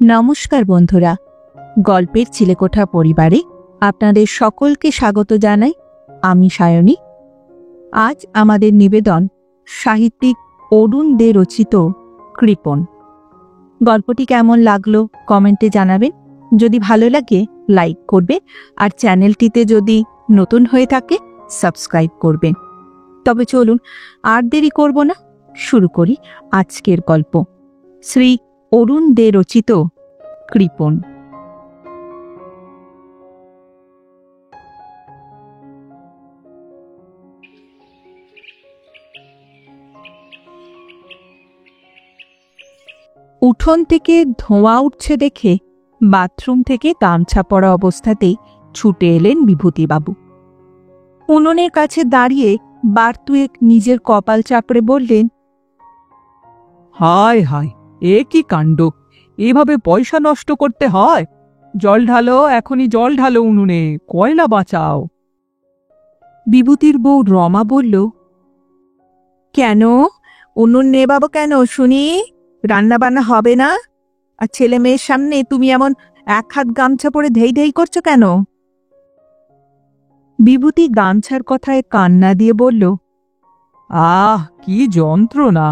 নমস্কার বন্ধুরা, গল্পের চিলেকোঠা পরিবারে আপনাদের সকলকে স্বাগত জানাই। আমি সায়নী। আজ আমাদের নিবেদন সাহিত্যিক অরুণ দে রচিত কৃপণ। গল্পটি কেমন লাগলো কমেন্টে জানাবেন। যদি ভালো লাগে লাইক করবে, আর চ্যানেলটিতে যদি নতুন হয়ে থাকে সাবস্ক্রাইব করবেন। তবে চলুন আর দেরি করব না, শুরু করি আজকের গল্প। শ্রী অরুণ দে রচিত কৃপণ। উঠোন থেকে ধোঁয়া উঠছে দেখে বাথরুম থেকে গামছা পরা অবস্থাতেই ছুটে এলেন বিভূতিবাবু। উনুনের কাছে দাঁড়িয়ে বারতুয়েক নিজের কপাল চাপড়ে বললেন, হায় হায়, এ কি কাণ্ড! এভাবে পয়সা নষ্ট করতে হয়? জল ঢালো, এখনই জল ঢালো উনুনে, কয়লা বাঁচাও। বিভূতির বউ রমা বলল, কেন উনুন নেবাবো কেন শুনি? রান্না বান্না হবে না? আর ছেলে মেয়ের সামনে তুমি এমন এক হাত গামছা পরে ধেই ধেই করছো কেন? বিভূতি গামছার কথায় কান্না দিয়ে বলল, আহ, কি যন্ত্রণা!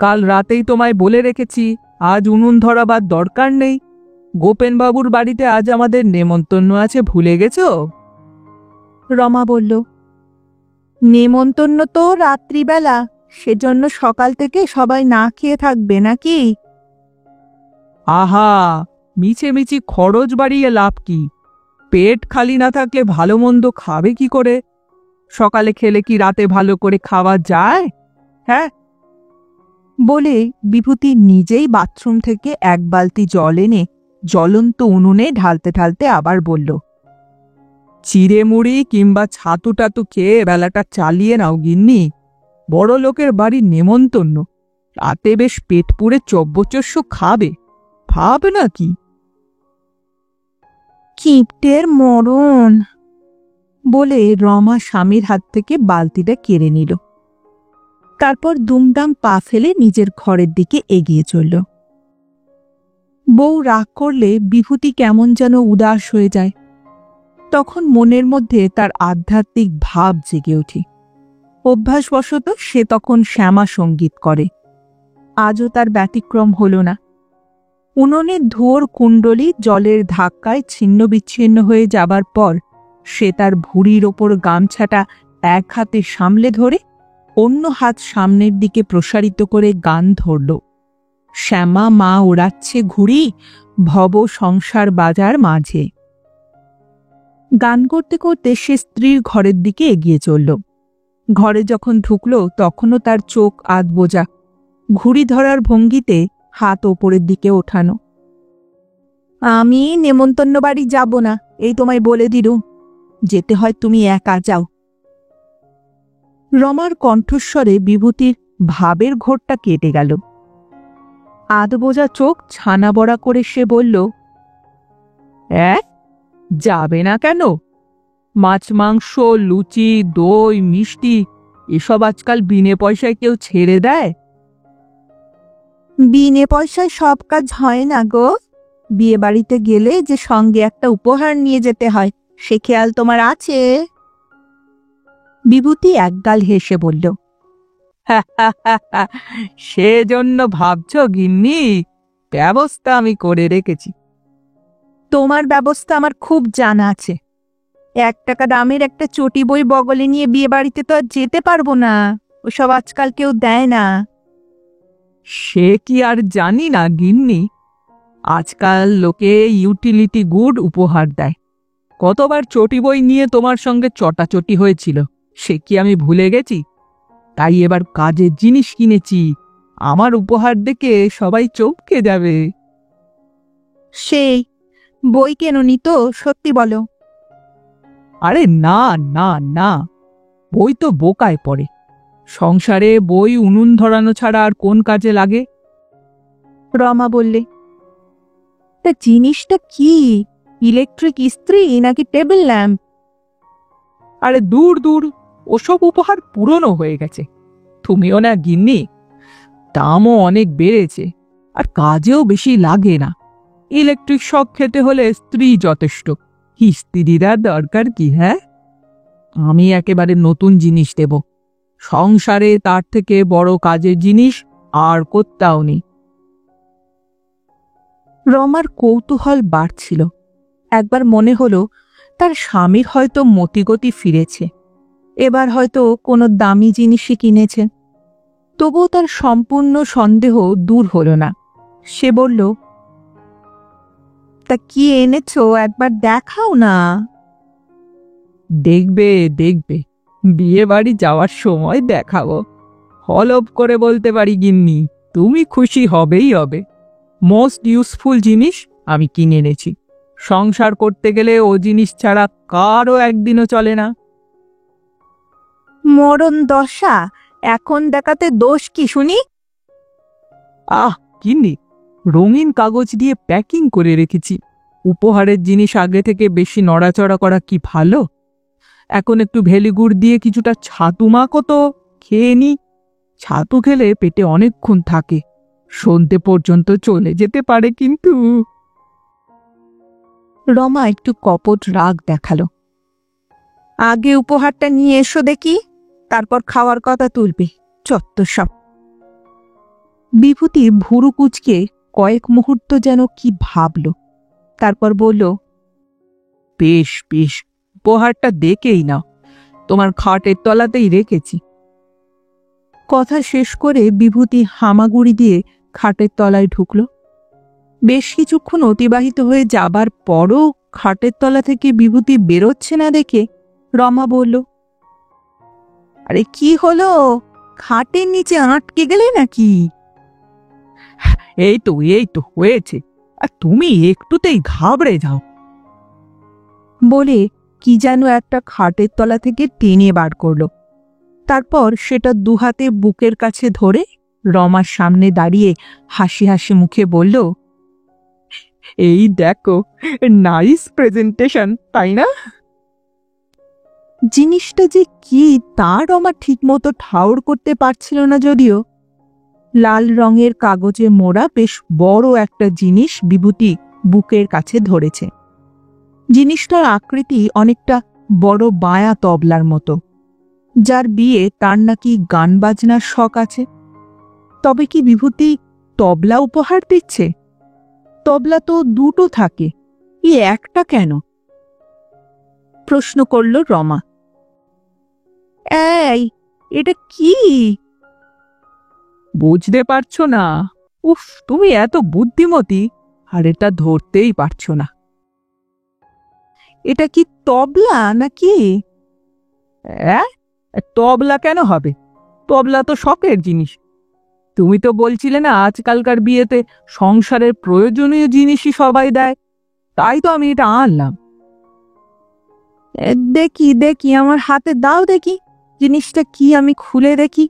কাল রাতেই তোমায় বলে রেখেছি আজ উনুন ধরাবার দরকার নেই। গোপেনবাবুর বাড়িতে আজ আমাদের নেমন্তন্ন আছে, ভুলে গেছো? রমা বলল, নেমন্তন্ন তো রাত্রিবেলা, সেজন্য সকাল থেকে সবাই না খেয়ে থাকবে নাকি? আহা, মিছেমিছি খরচ বাড়িয়ে লাভ কি? পেট খালি না থাকলে ভালো মন্দ খাবে কি করে? সকালে খেলে কি রাতে ভালো করে খাওয়া যায়? হ্যাঁ। বলে বিভূতি নিজেই বাথরুম থেকে এক বালতি জল এনে জ্বলন্ত উনুনে ঢালতে ঢালতে আবার বলল, চিড়ে মুড়ি কিংবা ছাতু টাতু খেয়ে বেলাটা চালিয়ে নাও গিন্নি। বড় লোকের বাড়ির নেমন্তন্ন, রাতে বেশ পেট পুড়ে চব্বচস্য খাবে, ভাব নাকি? কিপ্টের মরণ! বলে রমা স্বামীর হাত থেকে বালতিটা কেড়ে নিল। তারপর দুমদাম পা ফেলে নিজের ঘরের দিকে এগিয়ে চলল। বউ রাগ করলে বিভূতি কেমন যেন উদাস হয়ে যায়। তখন মনের মধ্যে তার আধ্যাত্মিক ভাব জেগে ওঠে। অভ্যাসবশত সে তখন শ্যামা সঙ্গীত করে। আজও তার ব্যতিক্রম হল না। উনুনের ধোঁয়ার কুণ্ডলী জলের ধাক্কায় ছিন্ন বিচ্ছিন্ন হয়ে যাবার পর সে তার ভুঁড়ির ওপর গামছাটা এক হাতে সামলে ধরে অন্য হাত সামনের দিকে প্রসারিত করে গান ধরল, শ্যামা মা ওড়াচ্ছে ঘুড়ি ভব সংসার বাজার মাঝে। গান করতে করতে সে স্ত্রীর ঘরের দিকে এগিয়ে চলল। ঘরে যখন ঢুকল তখনও তার চোখ আধ বোজা, ঘুড়ি ধরার ভঙ্গিতে হাত ওপরের দিকে ওঠানো। আমি নেমন্তন্ন বাড়ি যাব না, এই তোমায় বলে দিলুম। যেতে হয় তুমি একা যাও। রমার কণ্ঠস্বরে বিভূতির ভাবের ঘোরটা কেটে গেল। আধ বোজা চোখ ছানা বড়া করে সে বলল, যাবে না কেন? মাছ মাংস, লুচি, দই, মিষ্টি এসব আজকাল বিনে পয়সায় কেউ ছেড়ে দেয়? বিনে পয়সায় সব কাজ হয় না গো। বিয়ে বাড়িতে গেলে যে সঙ্গে একটা উপহার নিয়ে যেতে হয়, সে খেয়াল তোমার আছে? বিভূতি একগাল হেসে বলল, সেজন্য ভাবছ গিন্নি? ব্যবস্থা আমি করে রেখেছি। তোমার ব্যবস্থা আমার খুব জানা আছে। 1 টাকা দামের একটা চটি বই বগলে নিয়ে বিয়ে বাড়িতে তো আর যেতে পারবো না। ওসব আজকাল কেউ দেয় না। সে কি আর জানি না গিন্নি, আজকাল লোকে ইউটিলিটি গুড উপহার দেয়। কতবার চটি বই নিয়ে তোমার সঙ্গে চটাচটি হয়েছিল, সে কি আমি ভুলে গেছি? তাই এবার কাজের জিনিস কিনেছি, আমার উপহার দেখে সবাই চমকে যাবে। সেই বই কেননি তো, সত্যি বলো। আরে না না না, বই তো বোকায় পড়ে। সংসারে বই উনুন ধরানো ছাড়া আর কোন কাজে লাগে? রমা বললে, তা জিনিসটা কি? ইলেকট্রিক ইস্ত্রি নাকি টেবিল ল্যাম্প? আরে দূর দূর, ওসব উপহার পুরনো হয়ে গেছে। তুমিও না গিন্নি, দামও অনেক বেড়েছে, আর কাজেও বেশি লাগে না। ইলেকট্রিক শক খেতে হলে স্ত্রী যথেষ্ট, স্ত্রীরা দরকার কি? হ্যাঁ, আমি একেবারে নতুন জিনিস দেব। সংসারে তার থেকে বড় কাজের জিনিস আর কোথাও নেই। রমার কৌতূহল বাড়ছিল। একবার মনে হলো তার স্বামীর হয়তো মতিগতি ফিরেছে, এবার হয়তো কোনো দামি জিনিসই কিনেছে। তবুও তার সম্পূর্ণ সন্দেহ দূর হলো না। সে বলল, তা কি এনেছো, একবার দেখাও না। দেখবে দেখবে, বিয়ে বাড়ি যাওয়ার সময় দেখাবো। হলফ করে বলতে পারি গিন্নি, তুমি খুশি হবেই হবে। মোস্ট ইউজফুল জিনিস আমি কিনে এনেছি। সংসার করতে গেলে ও জিনিস ছাড়া কারও একদিনও চলে না। মরণ দশা, এখন দেখাতে দোষ কি শুনি? আহ গিন্নি, রঙিন কাগজ দিয়ে প্যাকিং করে রেখেছি। উপহারের জিনিস আগে থেকে বেশি নড়াচড়া করা কি ভালো? এখন একটু ভেলিগুড় দিয়ে কিছুটা ছাতু মাখো তো, খেয়ে নি। ছাতু খেলে পেটে অনেকক্ষণ থাকে, সন্ধে পর্যন্ত চলে যেতে পারে কিন্তু। রমা একটু কপট রাগ দেখালো। আগে উপহারটা নিয়ে এসো দেখি, তারপর খাওয়ার কথা তুলবে, চত্বর সব। বিভূতি ভুরু কুঁচকে কয়েক মুহূর্ত যেন কি ভাবল, তারপর বলল, বেশ বেশ, উপহারটা দেখেই নাও, তোমার খাটের তলাতেই রেখেছি। কথা শেষ করে বিভূতি হামাগুড়ি দিয়ে খাটের তলায় ঢুকল। বেশ কিছুক্ষণ অতিবাহিত হয়ে যাবার পরও খাটের তলা থেকে বিভূতি বেরোচ্ছে না দেখে রমা বলল, আরে কি হলো, খাটের নিচে আটকে গেলে নাকি? এই তো হয়েছে, আর তুমি একটুতেই ঘাবড়ে যাও। বলে কি যেন একটা খাটের তলা থেকে টেনে বার করল। তারপর সেটা দুহাতে বুকের কাছে ধরে রমার সামনে দাঁড়িয়ে হাসি হাসি মুখে বলল, এই দেখো, নাইস প্রেজেন্টেশন, তাই না? জিনিসটা যে কি তা রমা ঠিক মতো ঠাউর করতে পারছিল না। যদিও লাল রঙের কাগজে মোড়া বেশ বড় একটা জিনিস বিভূতি বুকের কাছে ধরেছে। জিনিসটার আকৃতি অনেকটা বড় বায়া তবলার মতো। যার বিয়ে তার নাকি গান বাজনার শখ আছে। তবে কি বিভূতি তবলা উপহার দিচ্ছে? তবলা তো দুটো থাকে, একটা কেন? প্রশ্ন করল রমা। এই, এটা কি? বুঝতে পারছো না? উফ, তুমি এত বুদ্ধিমতী, আর এটা ধরতেই পারছো না। এটা কি তবলা নাকি? তবলা কেন হবে? তবলা তো শখের জিনিস। তুমি তো বলছিলে না আজকালকার বিয়েতে সংসারের প্রয়োজনীয় জিনিসই সবাই দেয়, তাই তো আমি এটা আনলাম। দেখি দেখি, আমার হাতে দাও দেখি, জিনিসটা কি আমি খুলে দেখি।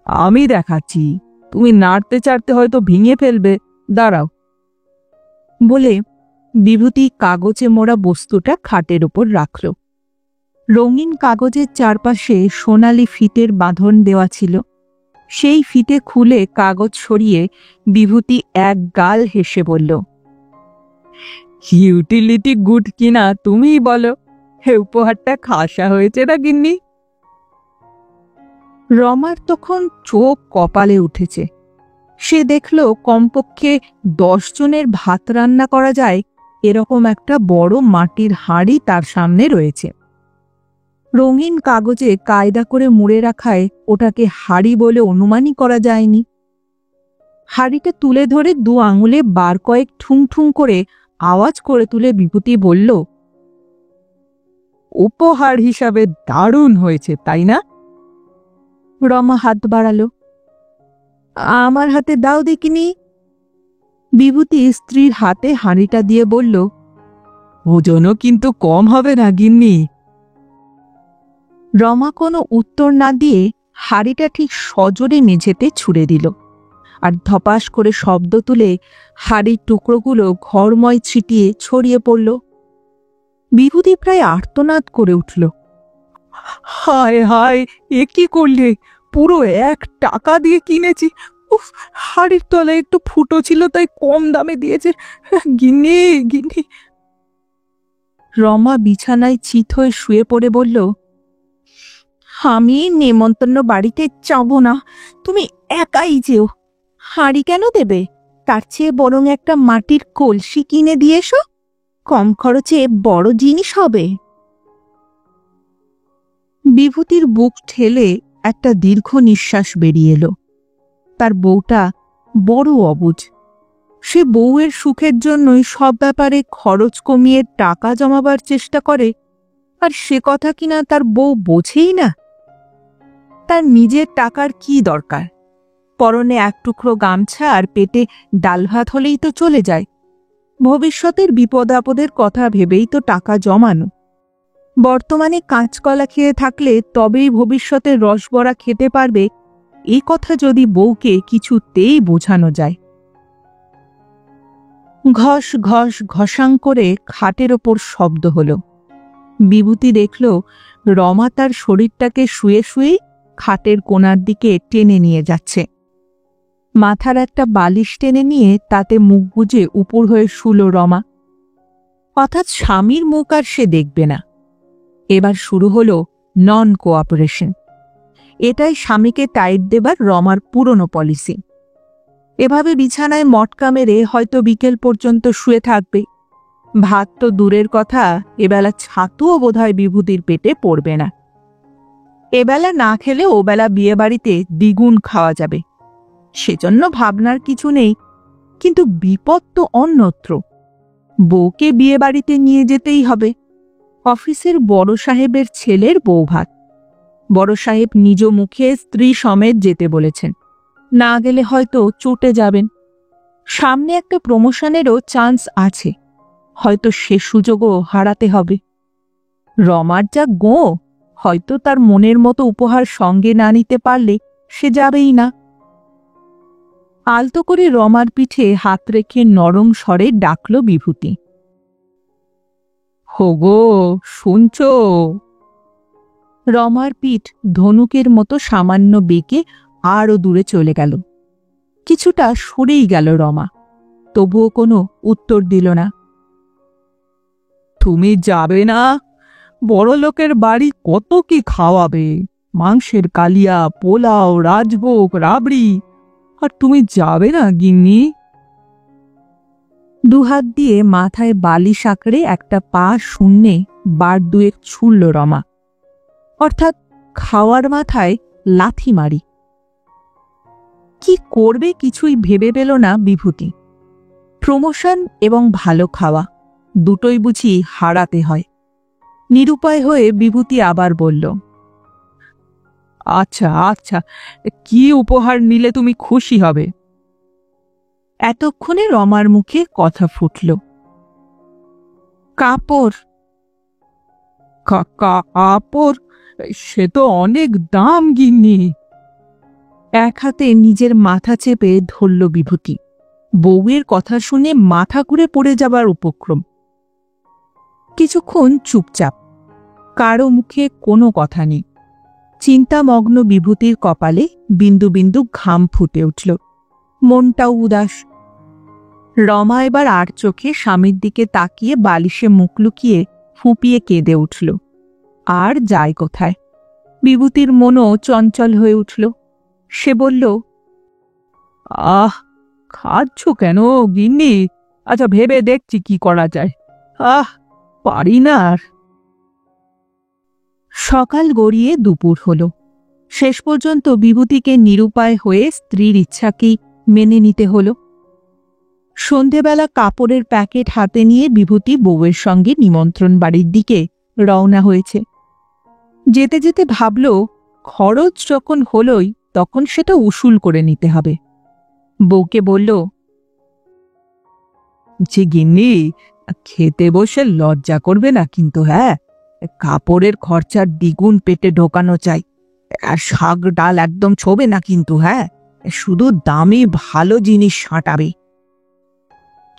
আমি দেখাচ্ছি, তুমি নাড়তে চাড়তে হয়তো ভেঙে ফেলবে, দাঁড়াও। বলে বিভূতি কাগজে মোড়া বস্তুটা খাটের ওপর রাখল। রঙিন কাগজের চারপাশে সোনালি ফিতের বাঁধন দেওয়া ছিল। সেই ফিতে খুলে কাগজ সরিয়ে বিভূতি এক গাল হেসে বলল, ইউটিলিটি গুড কিনা তুমিই বলো, হে উপহারটা খাসা হয়েছে না গিন্নি? রমার তখন চোখ কপালে উঠেছে। সে দেখল কমপক্ষে 10 জনের ভাত রান্না করা যায় এরকম একটা বড় মাটির হাঁড়ি তার সামনে রয়েছে। রঙিন কাগজে কায়দা করে মুড়ে রাখায় ওটাকে হাঁড়ি বলে অনুমানই করা যায়নি। হাঁড়িটা তুলে ধরে 2 আঙুলে বার কয়েক ঠুং ঠুং করে আওয়াজ করে তুলে বিভূতি বলল, উপহার হিসাবে দারুণ হয়েছে, তাই না? রমা হাত বাড়ালো। আমার হাতে দাও দেখিনি। বিভূতি স্ত্রীর হাতে হাঁড়িটা দিয়ে বলল, ওজনও কিন্তু কম হবে না গিন্নি। রমা কোনো উত্তর না দিয়ে হাঁড়িটা ঠিক সজোরে মেঝেতে ছুঁড়ে দিল, আর ধপাস করে শব্দ তুলে হাঁড়ির টুকরোগুলো ঘরময় ছিটিয়ে ছড়িয়ে পড়ল। বিভূতি প্রায় আর্তনাদ করে উঠল। হায় হায়, এ কি করলে? পুরো 1 টাকা দিয়ে কিনেছি, উফ, হাড়ির তলায় একটু ফুটো ছিল তাই কম দামে দিয়েছে। গিন্নি গিন্নি। রমা বিছানায় চিত হয়ে শুয়ে পড়ে বলল, আমি নেমন্তন্ন বাড়িতে যাব না, তুমি একাই যেও। হাঁড়ি কেন দেবে? তার চেয়ে বরং একটা মাটির কলসি কিনে দিয়ে এসো, কম খরচে বড় জিনিস হবে। বিভূতির বুক ঠেলে একটা দীর্ঘ নিঃশ্বাস বেরিয়ে এলো। তার বউটা বড় অবুঝ। সে বউয়ের সুখের জন্যই সব ব্যাপারে খরচ কমিয়ে টাকা জমাবার চেষ্টা করে, আর সে কথা কিনা তার বউ বোঝেই না। তার নিজের টাকার কি দরকার? পরনে এক টুকরো গামছা আর পেটে ডাল ভাত হলেই তো চলে যায়। ভবিষ্যতের বিপদ আপদের কথা ভেবেই তো টাকা জমানো। বর্তমানে কাঁচকলা খেয়ে থাকলে তবেই ভবিষ্যতের রসবড়া খেতে পারবে, এই কথা যদি বউকে কিছুতেই বোঝানো যায়। ঘস ঘস ঘসাং করে খাটের ওপর শব্দ হলো। বিভূতি দেখল রমা তার শরীরটাকে শুয়ে শুয়ে খাটের কোণার দিকে টেনে নিয়ে যাচ্ছে। মাথার একটা বালিশ টেনে নিয়ে তাতে মুখ গুজে উপর হয়ে শুল রমা। অর্থাৎ স্বামীর মুখ আর সে দেখবে না। এবার শুরু হলো নন কোঅপারেশন। এটাই স্বামীকে টাইট দেবার রমার পুরনো পলিসি। এভাবে বিছানায় মটকা মেরে হয়তো বিকেল পর্যন্ত শুয়ে থাকবে। ভাত তো দূরের কথা, এবেলা ছাতুও বোধহয় বিভূতির পেটে পড়বে না। এবেলা না খেলে ওবেলা বিয়ে বাড়িতে দ্বিগুণ খাওয়া যাবে, সেজন্য ভাবনার কিছু নেই। কিন্তু বিপদ তো অন্যত্র। বউকে বিয়ে বাড়িতে নিয়ে যেতেই হবে। অফিসের বড় সাহেবের ছেলের বৌভাত। বড় সাহেব নিজ মুখে স্ত্রী সমেত যেতে বলেছেন। না গেলে হয়তো চটে যাবেন। সামনে একটা প্রমোশনেরও চান্স আছে, হয়তো সে সুযোগও হারাতে হবে। রমার যা গো, হয়তো তার মনের মতো উপহার সঙ্গে না নিতে পারলে সে যাবেই না। আলতো করে রমার পিঠে হাত রেখে নরম স্বরে ডাকল বিভূতি, হোগো শুনছ? রমার পিঠ ধনুকের মতো সামান্য বেঁকে আরও দূরে চলে গেল। কিছুটা সরেই গেল রমা, তবুও কোনো উত্তর দিল না। তুমি যাবে না? বড় লোকের বাড়ি কত কি খাওয়াবে, মাংসের কালিয়া, পোলাও, রাজভোগ, রাবড়ি, আর তুমি যাবে না গিন্নি? দুহাত দিয়ে মাথায় বালিশ আঁকড়ে একটা পা শূন্যে বার দুয়েক ছুড়ল রমা, অর্থাৎ খাওয়ার মাথায় লাথি মারি। কি করবে কিছুই ভেবে পেল না বিভূতি। প্রমোশন এবং ভালো খাওয়া দুটোই বুঝি হারাতে হয়। নিরুপায় হয়ে বিভূতি আবার বলল, আচ্ছা আচ্ছা, কি উপহার নিলে তুমি খুশি হবে? এতক্ষণে রমার মুখে কথা ফুটল, কাপড়। কাপড়? সে তো অনেক দাম গিন্নি। এক হাতে নিজের মাথা চেপে ধরল বিভূতি। বউয়ের কথা শুনে মাথা ঘুরে পড়ে যাবার উপক্রম। কিছুক্ষণ চুপচাপ, কারো মুখে কোনো কথা নেই। চিন্তামগ্ন বিভূতির কপালে বিন্দু বিন্দু ঘাম ফুটে উঠল, মনটাও উদাস। রমা এবার আর চোখে স্বামীর দিকে তাকিয়ে বালিশে মুখ লুকিয়ে ফুঁপিয়ে কেঁদে উঠল। আর যায় কোথায়? বিভূতির মনও চঞ্চল হয়ে উঠল। সে বলল, আহ, খাচ্ছ কেন গিন্নি? আচ্ছা, ভেবে দেখছি কি করা যায়। পারি না আর। সকাল গড়িয়ে দুপুর হল। শেষ পর্যন্ত বিভূতিকে নিরুপায় হয়ে স্ত্রীর ইচ্ছাকেই মেনে নিতে হল। সন্ধেবেলা কাপড়ের প্যাকেট হাতে নিয়ে বিভূতি বউয়ের সঙ্গে নিমন্ত্রণ বাড়ির দিকে রওনা হয়েছে। যেতে যেতে ভাবল, খরচ যখন হলই তখন সেটা উসুল করে নিতে হবে। বউকে বলল, যে গিন্নি, খেতে বসে লজ্জা করবে না কিন্তু। হ্যাঁ, কাপড়ের খরচার দ্বিগুণ পেটে ঢোকানো চাই। আর শাক ডাল একদম ছোবে না কিন্তু। হ্যাঁ, শুধু দামি ভালো জিনিস সাঁটাবে।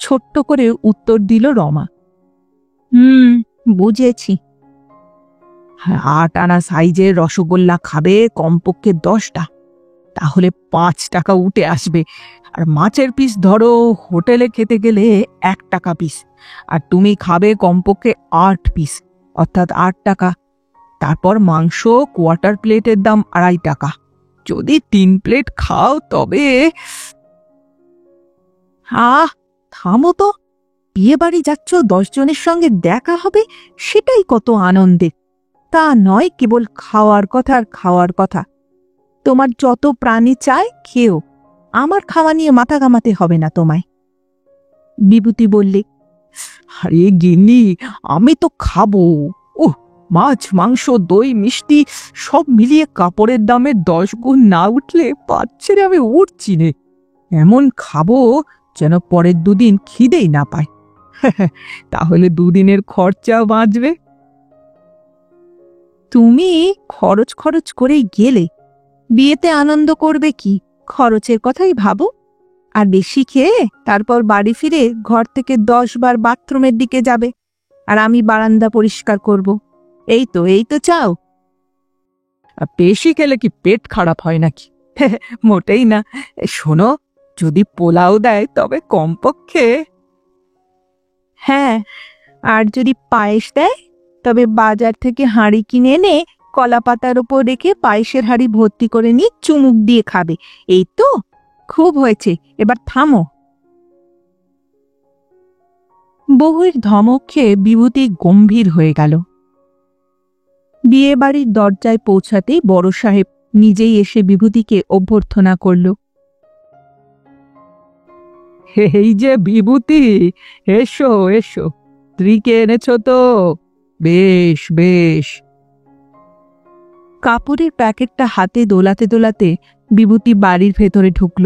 ছোট্ট করে উত্তর দিল রমা। বুঝেছি। 8 আনা সাইজের রসগোল্লা খাবে কমপক্ষে 10টা। তাহলে 5 টাকা উঠে আসবে। আর মাছের পিস ধরো হোটেলে খেতে গেলে 1 টাকা পিস, আর তুমি খাবে কমপক্ষে 8 পিস, অর্থাৎ 8 টাকা। তারপর মাংস কোয়ার্টার প্লেটের দাম 2.5 টাকা। যদি 3 প্লেট খাও তবে আহ, থামো তো। বিয়ে বাড়ি যাচ্ছ, 10 জনের সঙ্গে দেখা হবে, সেটাই কত আনন্দের। তা নয় কেবল খাওয়ার কথা আর খাওয়ার কথা। তোমার যত প্রাণী চায় খেও, আমার খাওয়া নিয়ে মাথা ঘামাতে হবে না তোমায়। বিভূতি বললে, আরে গিন্নি, আমি তো খাবো। মাছ, মাংস, দই, মিষ্টি সব মিলিয়ে কাপড়ের দামে 10 গুণ না উঠলে পাট ছেড়ে আমি উঠছি নে। এমন খাবো যেন পরের দুদিন খিদেই না পায়। তাহলে দুদিনের খরচা বাঁচবে। তুমি খরচ খরচ করেই গেলে, বিয়েতে আনন্দ করবে কি? খরচের কথাই ভাবো। আর বেশি খেয়ে তারপর বাড়ি ফিরে ঘর থেকে 10 বার বাথরুমের দিকে যাবে, আর আমি বারান্দা পরিষ্কার করব। এই তো চাও? আর বেশি খেলে কি পেট খারাপ হয় নাকি? মোটেই না। শোনো, যদি পোলাও দেয় তবে কমপক্ষে। হ্যাঁ, আর যদি পায়েস দেয় তবে বাজার থেকে হাঁড়ি কিনে এনে কলা পাতার ওপর রেখে পায়েসের হাঁড়ি ভর্তি করে নিয়ে চুমুক দিয়ে খাবে। এই তো, খুব হয়েছে, এবার থামো। বহুর ধমক খেয়ে বিভূতি গম্ভীর হয়ে গেল। বিয়ে বাড়ির দরজায় পৌঁছাতেই বড় সাহেব নিজেই এসে বিভূতিকে অভ্যর্থনা করল। এই যে বিভূতি, এসো এসো, স্ত্রীকে এনেছ তো? বেশ বেশ। কাপড়ের প্যাকেটটা হাতে দোলাতে দোলাতে বিভূতি বাড়ির ভেতরে ঢুকল।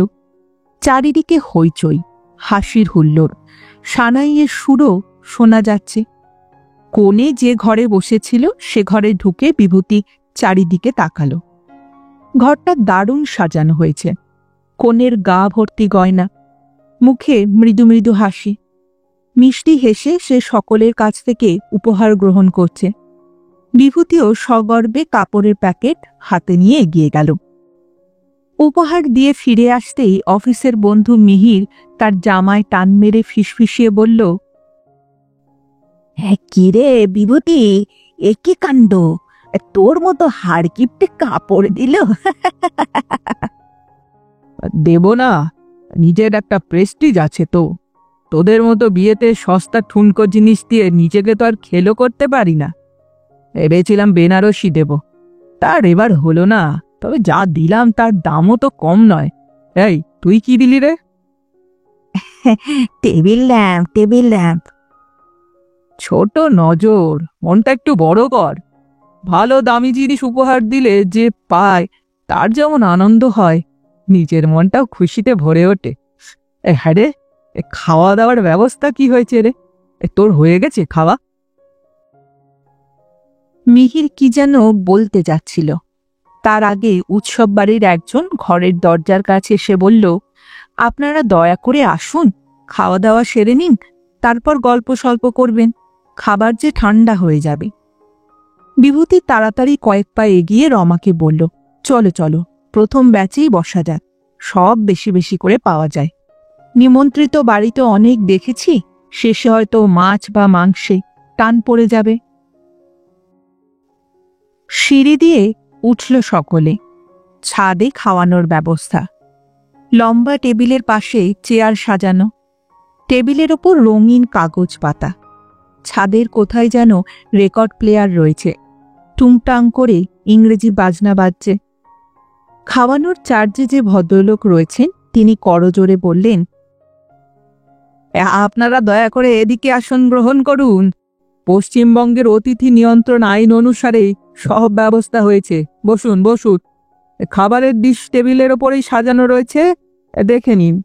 চারিদিকে হইচই, হাসির হুল্লোড়, সানাইয়ের সুরও শোনা যাচ্ছে। কোণে যে ঘরে বসেছিল সে ঘরে ঢুকে বিভূতি চারিদিকে তাকালো। ঘরটা দারুণ সাজানো হয়েছে। কনের গা ভর্তি গয়না, মুখে মৃদু মৃদু হাসি। মিষ্টি হেসে সে সকলের কাছ থেকে উপহার গ্রহণ করছে। বিভূতিও সগর্বে কাপড়ের প্যাকেট হাতে নিয়ে এগিয়ে গেল। উপহার দিয়ে ফিরে আসতেই অফিসের বন্ধু মিহির তার জামায় টান মেরে ফিসফিসিয়ে বলল, কিরে বিভূতি, এ কি কাণ্ড! তোর মতো হাড় কিপটে কাপড় দিল। দেব না? নিজের একটা প্রেস্টিজ আছে তো। তোদের মতো বিয়েতে সস্তা ঠুনকো জিনিস দিয়ে নিজেকে তো আর খেলো করতে পারি না। ভেবেছিলাম বেনারসি দেব, তার এবার হলো না। তবে যা দিলাম তার দামও তো কম নয়। এই, তুই কি দিলি রে? Table lamp, table lamp. ছোট নজর, মনটা একটু বড় কর। ভালো দামি জিনিস উপহার দিলে যে পায় তার যেমন আনন্দ হয়, নিজের মনটাও খুশিতে ভরে ওঠে। হ্যাঁ রে, খাওয়া দাওয়ার ব্যবস্থা কি হয়েছে রে? তোর হয়ে গেছে খাওয়া? মিহির কি যেন বলতে যাচ্ছিল, তার আগে উৎসব বাড়ির একজন ঘরের দরজার কাছে এসে বলল, আপনারা দয়া করে আসুন, খাওয়া দাওয়া সেরে নিন, তারপর গল্প সল্প করবেন, খাবার যে ঠান্ডা হয়ে যাবে। বিভূতি তাড়াতাড়ি কয়েক পা এগিয়ে রমাকে বলল, চলো চলো, প্রথম ব্যাচেই বসা যাক, সব বেশি বেশি করে পাওয়া যায়। নিমন্ত্রিত বাড়িতে অনেক দেখেছি, শেষে হয়তো মাছ বা মাংসে টান পড়ে যাবে। সিঁড়ি দিয়ে উঠল সকলে। ছাদে খাওয়ানোর ব্যবস্থা। লম্বা টেবিলের পাশে চেয়ার সাজানো, টেবিলের ওপর রঙিন কাগজ পাতা। ছাদের কোথায় যেন রেকর্ড প্লেয়ার রয়েছে, টুংটাং করে ইংরেজি বাজনা বাজছে। খাওয়ানোর চার্জে যে ভদ্রলোক রয়েছেন তিনি করজোরে বললেন, আপনারা দয়া করে এদিকে আসন গ্রহণ করুন। পশ্চিমবঙ্গের অতিথি নিয়ন্ত্রণ আইন অনুসারে সব ব্যবস্থা হয়েছে। বসুন বসুন, খাবারের ডিশ টেবিলের ওপরেই সাজানো রয়েছে, দেখে নিন।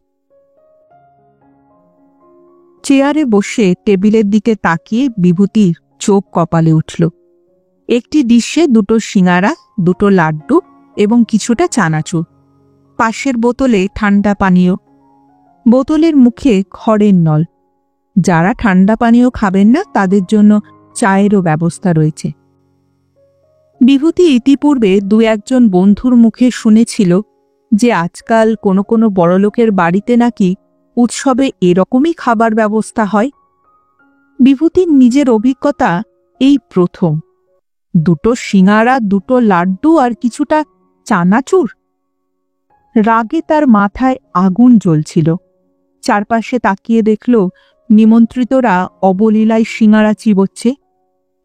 চেয়ারে বসে টেবিলের দিকে তাকিয়ে বিভূতির চোখ কপালে উঠল। একটি ডিশে 2টো সিঙাড়া, 2টো লাড্ডু এবং কিছুটা চানাচুর। পাশের বোতলে ঠান্ডা পানীয়। বোতলের মুখে খড়ের নল। যারা ঠান্ডা পানীয় খাবেন না তাদের জন্য চায়েরও ব্যবস্থা রয়েছে। বিভূতি ইতিপূর্বে 2-1 বন্ধুর মুখে শুনেছিল যে আজকাল কোনো কোনো বড়লোকের বাড়িতে নাকি উৎসবে এরকমই খাবার ব্যবস্থা হয়। বিভূতির নিজের অভিজ্ঞতা এই প্রথম। 2টো সিঙাড়া, 2টো লাড্ডু আর কিছুটা চানাচুর। রাগে তার মাথায় আগুন জ্বলছিল। চারপাশে তাকিয়ে দেখল নিমন্ত্রিতরা অবলীলায় সিঙাড়া চিবোচ্ছে,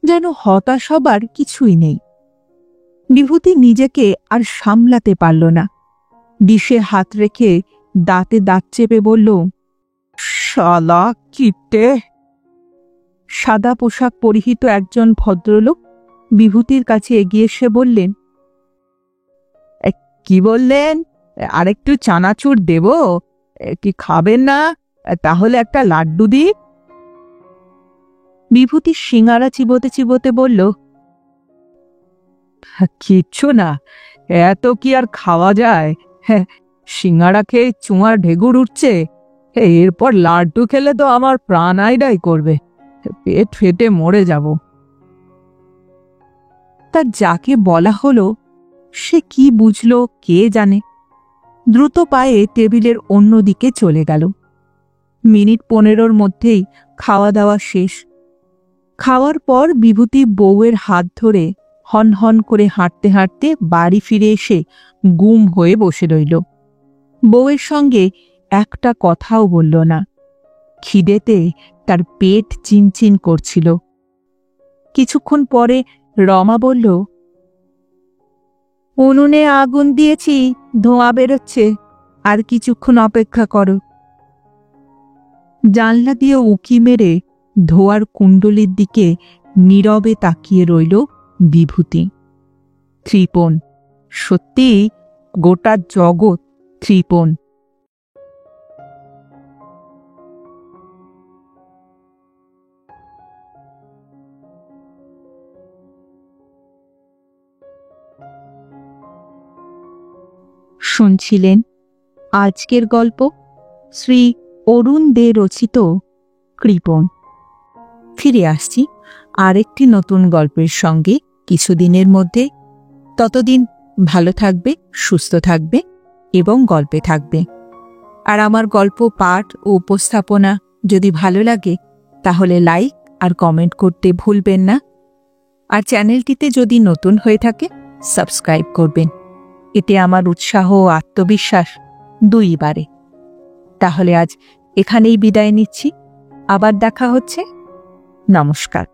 যেন হতাশ হবার কিছুই নেই। বিভূতি নিজেকে আর সামলাতে পারল না। ডিশে হাত রেখে দাঁতে দাঁত চেপে বলল, শালা কিপটে। সাদা পোশাক পরিহিত একজন ভদ্রলোক বিভূতির কাছে এগিয়ে এসে বললেন, কি বললেন? আরেকটু চানাচুর দেব? কি খাবেন না? তাহলে একটা লাড্ডু দি। বিভূতি সিঙাড়া চিবোতে চিবোতে বলল, কিচ্ছু না, এত কি আর খাওয়া যায়? হ্যাঁ, সিঙাড়া খেয়ে চুঁয়ার ঢেকুর উঠছে, এরপর লাড্ডু খেলে তো আমার প্রাণ আইডাই করবে, পেট ফেটে মরে যাব। তার যাকে বলা হলো সে কি বুঝল কে জানে। দ্রুত পায়ে টেবিলের অন্যদিকে চলে গেল। মিনিট 15 মধ্যেই খাওয়া দাওয়া শেষ। খাওয়ার পর বিভূতি বউয়ের হাত ধরে হন হন করে হাঁটতে হাঁটতে বাড়ি ফিরে এসে গুম হয়ে বসে রইল। বউয়ের সঙ্গে একটা কথাও বলল না। খিদেতে তার পেট চিনচিন করছিল। কিছুক্ষণ পরে রমা বলল, উনুনে আগুন দিয়েছি, ধোঁয়া বেরোচ্ছে, আর কিছুক্ষণ অপেক্ষা করো। জানলা দিয়ে উঁকি মেরে ধোঁয়ার কুণ্ডলির দিকে নীরবে তাকিয়ে রইল বিভূতি। কৃপণ, সত্যি গোটা জগৎ কৃপণ। শুনছিলেন আজকের গল্প শ্রী অরুণ দে রচিত কৃপণ। ফিরে আসছি আরেকটি নতুন গল্পের সঙ্গে কিছুদিনের মধ্যে। ততদিন ভালো থাকবে, সুস্থ থাকবে এবং গল্পে থাকবে। আর আমার গল্প পাঠ ও উপস্থাপনা যদি ভালো লাগে তাহলে লাইক আর কমেন্ট করতে ভুলবেন না। আর চ্যানেলটিতে যদি নতুন হয়ে থাকে সাবস্ক্রাইব করবেন। এতে আমার উৎসাহ ও আত্মবিশ্বাস দুই বাড়ে। তাহলে আজ এখানেই বিদায় নিচ্ছি। আবার দেখা হচ্ছে। নমস্কার।